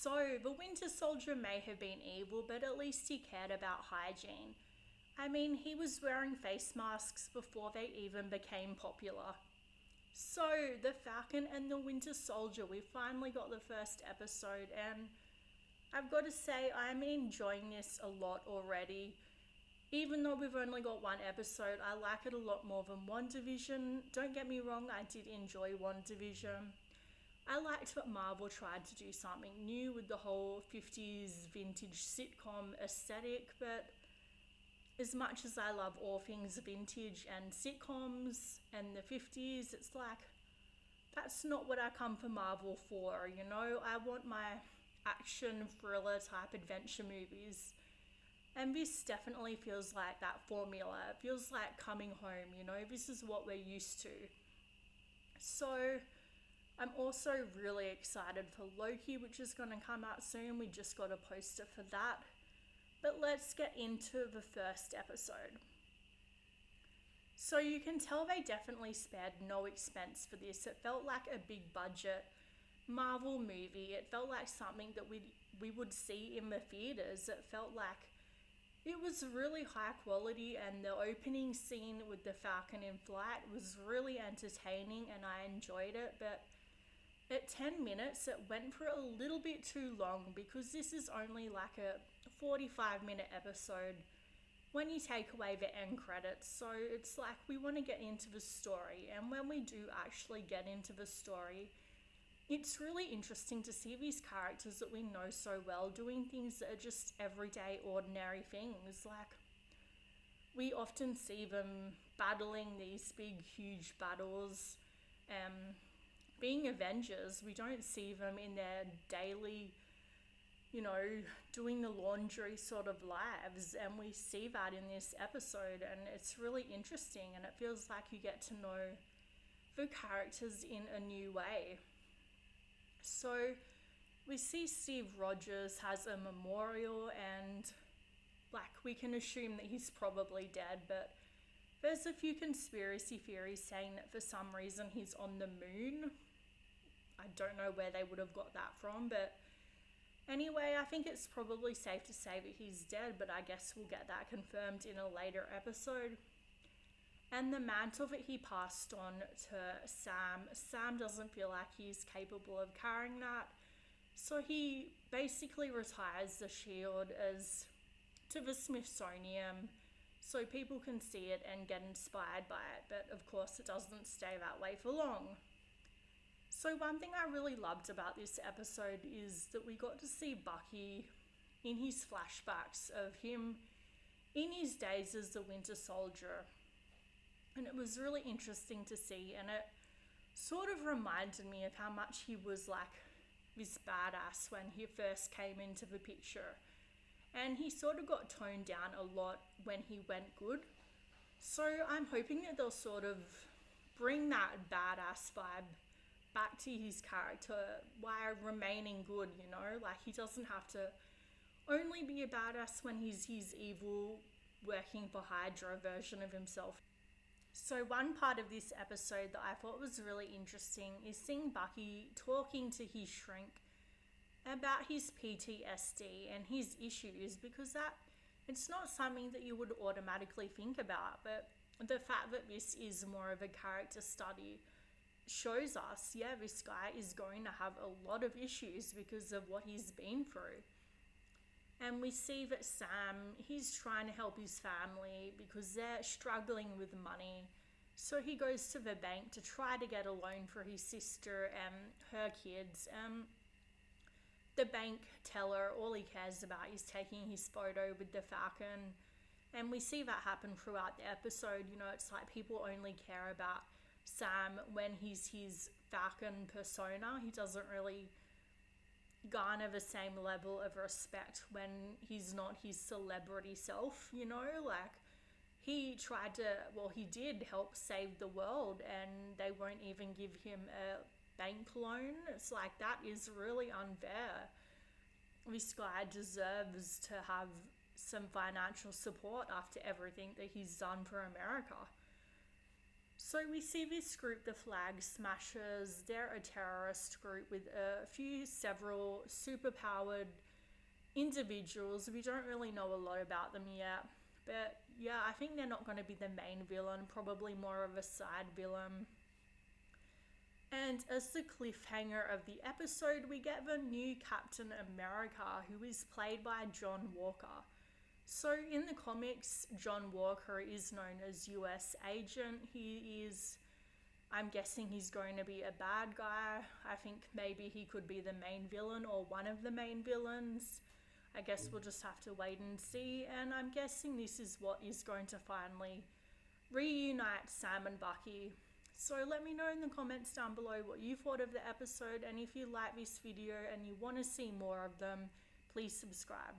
So, the Winter Soldier may have been evil, but at least he cared about hygiene. I mean, he was wearing face masks before they even became popular. So, the Falcon and the Winter Soldier, we finally got the first episode, and I've got to say, I'm enjoying this a lot already. Even though we've only got one episode, I like it a lot more than WandaVision. Don't get me wrong, I did enjoy WandaVision. I liked that Marvel tried to do something new with the whole 50s vintage sitcom aesthetic, but as much as I love all things vintage and sitcoms and the 50s, it's like, that's not what I come for Marvel for, you know? I want my action thriller type adventure movies. And this definitely feels like that formula. It feels like coming home, you know? This is what we're used to. So, I'm also really excited for Loki, which is going to come out soon. We just got a poster for that. But let's get into the first episode. So you can tell they definitely spared no expense for this. It felt like a big budget Marvel movie. It felt like something that we would see in the theaters. It felt like it was really high quality, and the opening scene with the Falcon in flight was really entertaining and I enjoyed it. But at 10 minutes, it went for a little bit too long because this is only like a 45-minute episode when you take away the end credits. So it's like we want to get into the story, and when we do actually get into the story, it's really interesting to see these characters that we know so well doing things that are just everyday, ordinary things. Like, we often see them battling these big, huge battles, being Avengers. We don't see them in their daily, you know, doing the laundry sort of lives, and we see that in this episode, and it's really interesting, and it feels like you get to know the characters in a new way. So we see Steve Rogers has a memorial, and like, we can assume that he's probably dead, but there's a few conspiracy theories saying that for some reason he's on the moon. I don't know where they would have got that from, but anyway, I think it's probably safe to say that he's dead, but I guess we'll get that confirmed in a later episode. And the mantle that he passed on to Sam doesn't feel like he's capable of carrying that. So he basically retires the shield to the Smithsonian so people can see it and get inspired by it. But of course, it doesn't stay that way for long. So one thing I really loved about this episode is that we got to see Bucky in his flashbacks of him in his days as the Winter Soldier. And it was really interesting to see, and it sort of reminded me of how much he was like this badass when he first came into the picture. And he sort of got toned down a lot when he went good. So I'm hoping that they'll sort of bring that badass vibe back to his character while remaining good, you know? Like, he doesn't have to only be a badass when he's his evil, working for Hydra version of himself. So one part of this episode that I thought was really interesting is seeing Bucky talking to his shrink about his PTSD and his issues, because that it's not something that you would automatically think about, but the fact that this is more of a character study shows us, yeah, this guy is going to have a lot of issues because of what he's been through. And we see that Sam, he's trying to help his family because they're struggling with money. So he goes to the bank to try to get a loan for his sister and her kids. The bank teller, all he cares about is taking his photo with the Falcon. And we see that happen throughout the episode. You know, it's like people only care about Sam when he's his Falcon persona. He doesn't really garner the same level of respect when he's not his celebrity self, you know? Like, he did help save the world, and they won't even give him a bank loan. It's like, that is really unfair. This guy deserves to have some financial support after everything that he's done for America. So we see this group, the Flag Smashers. They're a terrorist group with several superpowered individuals. We don't really know a lot about them yet. But yeah, I think they're not going to be the main villain, probably more of a side villain. And as the cliffhanger of the episode, we get the new Captain America, who is played by John Walker. So in the comics, John Walker is known as US Agent. I'm guessing he's going to be a bad guy. I think maybe he could be the main villain or one of the main villains. I guess we'll just have to wait and see. And I'm guessing this is what is going to finally reunite Sam and Bucky. So let me know in the comments down below what you thought of the episode. And if you like this video and you want to see more of them, please subscribe.